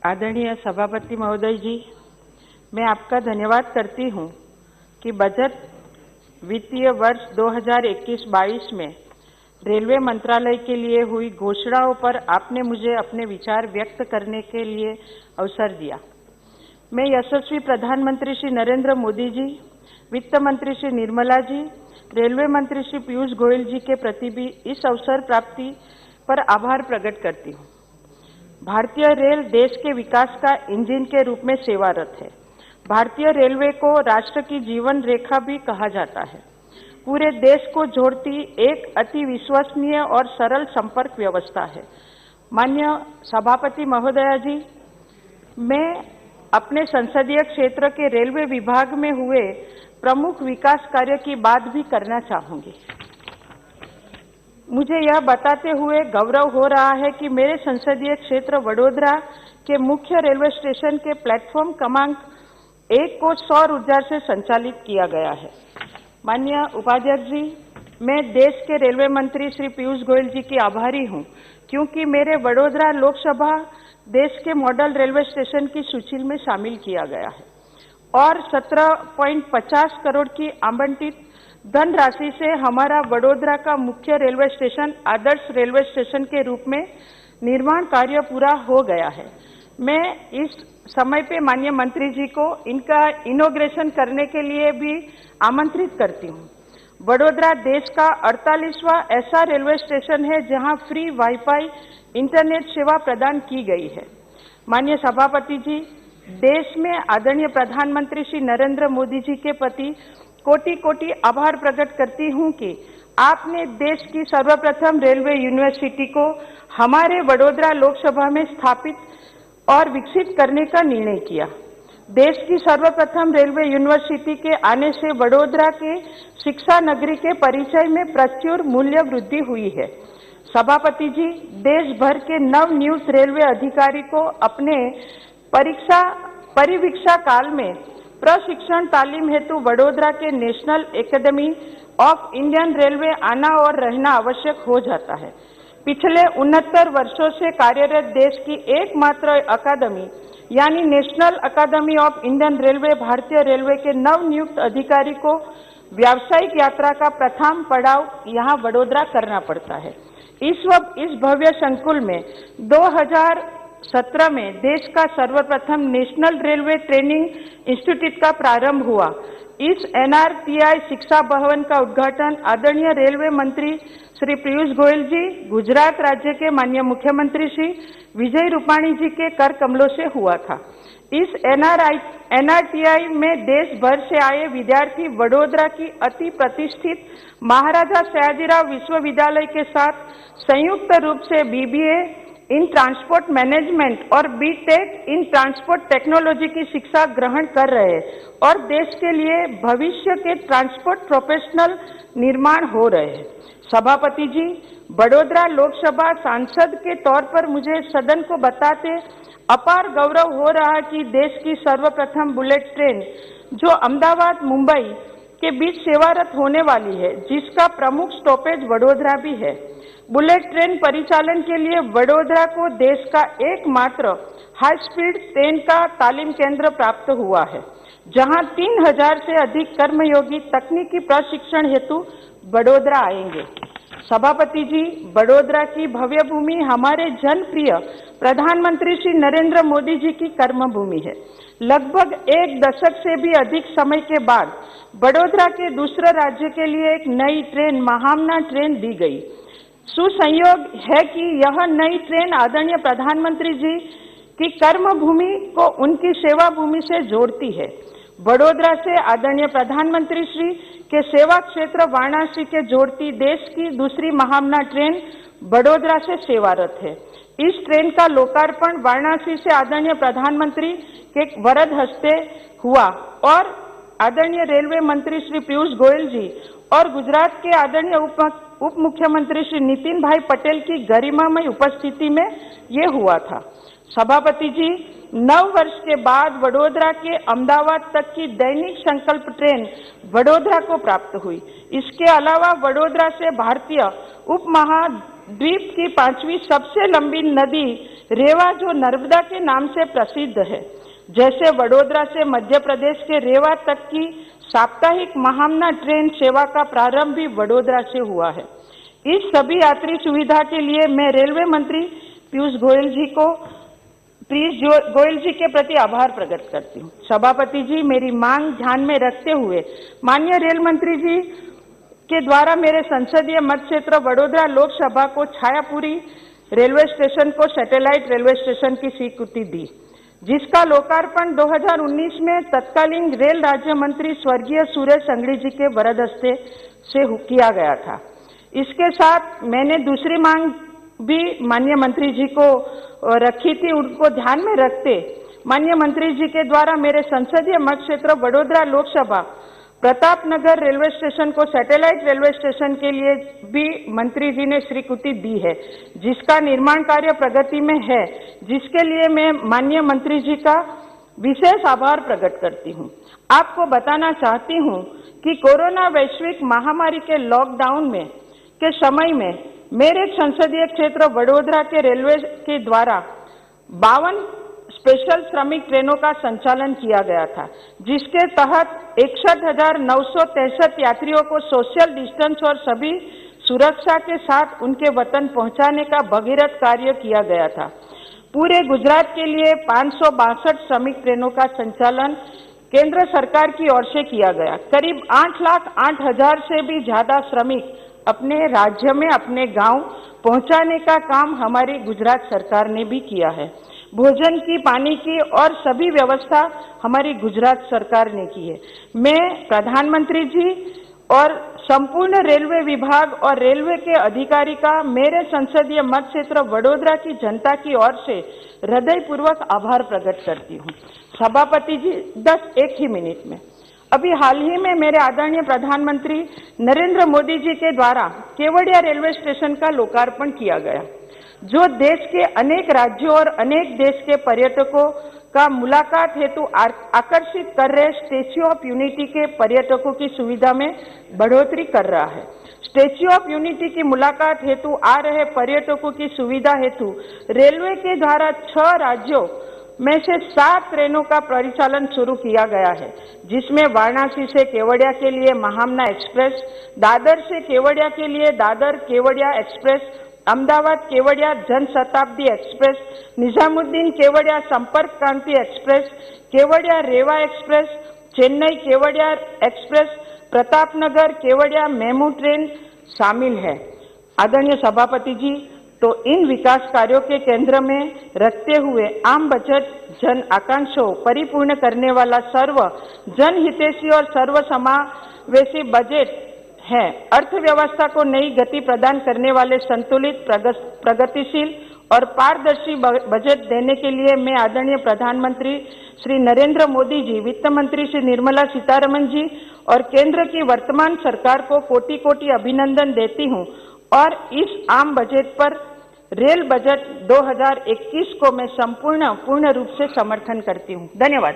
आदरणीय सभापति महोदय जी, मैं आपका धन्यवाद करती हूं कि बजट वित्तीय वर्ष 2021-22 में रेलवे मंत्रालय के लिए हुई घोषणाओं पर आपने मुझे अपने विचार व्यक्त करने के लिए अवसर दिया। मैं यशस्वी प्रधानमंत्री श्री नरेंद्र मोदी जी, वित्त मंत्री श्री निर्मला जी, रेलवे मंत्री श्री पीयूष गोयल जी के प्रति भी इस अवसर प्राप्ति पर आभार प्रकट करती हूँ। भारतीय रेल देश के विकास का इंजन के रूप में सेवारत है। भारतीय रेलवे को राष्ट्र की जीवन रेखा भी कहा जाता है। पूरे देश को जोड़ती एक अति विश्वसनीय और सरल संपर्क व्यवस्था है। माननीय सभापति महोदया जी, मैं अपने संसदीय क्षेत्र के रेलवे विभाग में हुए प्रमुख विकास कार्य की बात भी करना चाहूंगी। मुझे यह बताते हुए गौरव हो रहा है कि मेरे संसदीय क्षेत्र वडोदरा के मुख्य रेलवे स्टेशन के प्लेटफॉर्म क्रमांक 1 को सौर ऊर्जा से संचालित किया गया है। माननीय उपाध्यक्ष जी, मैं देश के रेलवे मंत्री श्री पीयूष गोयल जी की आभारी हूं, क्योंकि मेरे वडोदरा लोकसभा देश के मॉडल रेलवे स्टेशन की सूची में शामिल किया गया है और 17.50 करोड़ की आवंटित धनराशि से हमारा वडोदरा का मुख्य रेलवे स्टेशन आदर्श रेलवे स्टेशन के रूप में निर्माण कार्य पूरा हो गया है। मैं इस समय पे माननीय मंत्री जी को इनका इनॉग्रेशन करने के लिए भी आमंत्रित करती हूँ। वडोदरा देश का 48वां ऐसा रेलवे स्टेशन है जहां फ्री वाईफाई इंटरनेट सेवा प्रदान की गई है। माननीय सभापति जी, देश में आदरणीय प्रधानमंत्री श्री नरेंद्र मोदी जी के प्रति कोटि कोटि आभार प्रकट करती हूं कि आपने देश की सर्वप्रथम रेलवे यूनिवर्सिटी को हमारे वडोदरा लोकसभा में स्थापित और विकसित करने का निर्णय किया। देश की सर्वप्रथम रेलवे यूनिवर्सिटी के आने से वडोदरा के शिक्षा नगरी के परिचय में प्रचुर मूल्य वृद्धि हुई है। सभापति जी, देश भर के नवनियुक्त रेलवे अधिकारी को अपने परिवीक्षा काल में प्रशिक्षण तालीम हेतु वडोदरा के national academy of Indian railway आना और रहना आवश्यक हो जाता है। पिछले 69 वर्षों से कार्यरत देश की एकमात्र अकादमी यानी नेशनल अकादमी ऑफ इंडियन रेलवे भारतीय रेलवे के नवनियुक्त अधिकारी को व्यावसायिक यात्रा का प्रथम पड़ाव यहां वडोदरा करना पड़ता है। इस भव्य संकुल में 2017 में देश का सर्वप्रथम नेशनल रेलवे ट्रेनिंग इंस्टीट्यूट का प्रारंभ हुआ। इस NRTI शिक्षा भवन का उद्घाटन आदरणीय रेलवे मंत्री श्री पीयूष गोयल जी, गुजरात राज्य के माननीय मुख्यमंत्री श्री विजय रूपाणी जी के कर कमलों से हुआ था। इस NRTI में देश भर से आए विद्यार्थी वडोदरा की अति प्रतिष्ठित महाराजा सयाजीराव विश्वविद्यालय के साथ संयुक्त रूप से BBA इन ट्रांसपोर्ट मैनेजमेंट और BTech इन ट्रांसपोर्ट टेक्नोलॉजी की शिक्षा ग्रहण कर रहे हैं और देश के लिए भविष्य के ट्रांसपोर्ट प्रोफेशनल निर्माण हो रहे हैं। सभापति जी, वडोदरा लोकसभा सांसद के तौर पर मुझे सदन को बताते अपार गौरव हो रहा कि देश की सर्वप्रथम बुलेट ट्रेन जो अहमदाबाद मुंबई के बीच सेवारत होने वाली है, जिसका प्रमुख स्टॉपेज वडोदरा भी है। बुलेट ट्रेन परिचालन के लिए वडोदरा को देश का एकमात्र हाई स्पीड ट्रेन का तालीम केंद्र प्राप्त हुआ है, जहां 3000 से अधिक कर्मयोगी तकनीकी प्रशिक्षण हेतु वडोदरा आएंगे। सभापति जी, वडोदरा की भव्य भूमि हमारे जनप्रिय प्रधानमंत्री श्री नरेंद्र मोदी जी की कर्मभूमि है। लगभग 1 दशक से भी अधिक समय के बाद वडोदरा के दूसरे राज्य के लिए एक नई ट्रेन महामना ट्रेन दी गई। सुसंयोग है कि यह नई ट्रेन आदरणीय प्रधानमंत्री जी की कर्मभूमि को उनकी सेवा भूमि से जोड़ती है। वडोदरा से आदरणीय प्रधानमंत्री श्री के सेवा क्षेत्र वाराणसी के जोड़ती देश की दूसरी महामना ट्रेन वडोदरा से सेवारत है। इस ट्रेन का लोकार्पण वाराणसी से आदरणीय प्रधानमंत्री के वरद हस्ते हुआ और आदरणीय रेलवे मंत्री श्री पीयूष गोयल जी और गुजरात के आदरणीय उप मुख्यमंत्री श्री नितिन भाई पटेल की गरिमामय उपस्थिति में ये हुआ था। सभापति जी, 9 वर्ष के बाद वडोदरा के अहमदाबाद तक की दैनिक संकल्प ट्रेन वडोदरा को प्राप्त हुई। इसके अलावा वडोदरा से भारतीय उप द्वीप की 5वीं सबसे लंबी नदी रेवा, जो नर्मदा के नाम से प्रसिद्ध है। जैसे वडोदरा से मध्य प्रदेश के रेवा तक की साप्ताहिक महामना ट्रेन सेवा का प्रारंभ भी वडोदरा से हुआ है। इस सभी यात्री सुविधा के लिए मैं रेलवे मंत्री पीयूष गोयल जी के प्रति आभार प्रकट करती हूँ। सभापति जी, मेरी मांग ध्यान में रखते हुए माननीय रेल मंत्री जी के द्वारा मेरे संसदीय मत क्षेत्र वडोदरा लोकसभा को छायापुरी रेलवे स्टेशन को सैटेलाइट रेलवे स्टेशन की स्वीकृति दी, जिसका लोकार्पण 2019 में तत्कालीन रेल राज्य मंत्री स्वर्गीय सुरेश अंगड़ी जी के वरद हस्ते से किया गया था। इसके साथ मैंने दूसरी मांग भी माननीय मंत्री जी को रखी थी। उनको ध्यान में रखते माननीय मंत्री जी के द्वारा मेरे संसदीय मत क्षेत्र वडोदरा लोकसभा प्रतापनगर रेलवे स्टेशन को सैटेलाइट रेलवे स्टेशन के लिए भी मंत्री जी ने स्वीकृति दी है, जिसका निर्माण कार्य प्रगति में है, जिसके लिए मैं माननीय मंत्री जी का विशेष आभार प्रकट करती हूँ। आपको बताना चाहती हूँ कि कोरोना वैश्विक महामारी के लॉकडाउन में के समय में मेरे संसदीय क्षेत्र वडोदरा के रेलवे के द्वारा 52 स्पेशल श्रमिक ट्रेनों का संचालन किया गया था, जिसके तहत 61,963 यात्रियों को सोशल डिस्टेंस और सभी सुरक्षा के साथ उनके वतन पहुंचाने का भगीरथ कार्य किया गया था। पूरे गुजरात के लिए 562 श्रमिक ट्रेनों का संचालन केंद्र सरकार की ओर से किया गया। करीब 8,08,000 से भी ज्यादा श्रमिक अपने राज्य में अपने गांव पहुंचाने का काम हमारी गुजरात सरकार ने भी किया है। भोजन की, पानी की और सभी व्यवस्था हमारी गुजरात सरकार ने की है। मैं प्रधानमंत्री जी और संपूर्ण रेलवे विभाग और रेलवे के अधिकारी का मेरे संसदीय मत क्षेत्र वडोदरा की जनता की ओर से हृदयपूर्वक आभार प्रकट करती हूँ। सभापति जी, 1 ही मिनट में, अभी हाल ही में मेरे आदरणीय प्रधानमंत्री नरेंद्र मोदी जी के द्वारा केवड़िया रेलवे स्टेशन का लोकार्पण किया गया, जो देश के अनेक राज्यों और अनेक देश के पर्यटकों का मुलाकात हेतु आकर्षित कर रहे स्टैच्यू ऑफ यूनिटी के पर्यटकों की सुविधा में बढ़ोतरी कर रहा है। स्टैच्यू ऑफ यूनिटी की मुलाकात हेतु आ रहे पर्यटकों की सुविधा हेतु रेलवे के द्वारा 6 राज्यों में से 7 ट्रेनों का परिचालन शुरू किया गया है, जिसमें वाराणसी से केवड़िया के लिए महामना एक्सप्रेस, दादर से केवड़िया के लिए Dadar Kevadia express, Ahmedabad Kevadia Jan Shatabdi express, Nizamuddin Kevadia Sampark Kranti express, Kevadia Rewa express, Chennai Kevadia express, Pratapnagar Kevadia MEMU train शामिल है। आदरणीय सभापति जी, तो इन विकास कार्यों के केंद्र में रखते हुए आम बजट जन आकांक्षाओं परिपूर्ण करने वाला सर्व जनहितैषी और सर्व समावेशी बजट है। अर्थव्यवस्था को नई गति प्रदान करने वाले संतुलित, प्रगतिशील और पारदर्शी बजट देने के लिए मैं आदरणीय प्रधानमंत्री श्री नरेंद्र मोदी जी, वित्त मंत्री श्री निर्मला सीतारमण जी और केंद्र की वर्तमान सरकार को कोटि कोटि अभिनंदन देती हूं और इस आम बजट पर रेल बजट 2021 को मैं पूर्ण रूप से समर्थन करती हूं। धन्यवाद।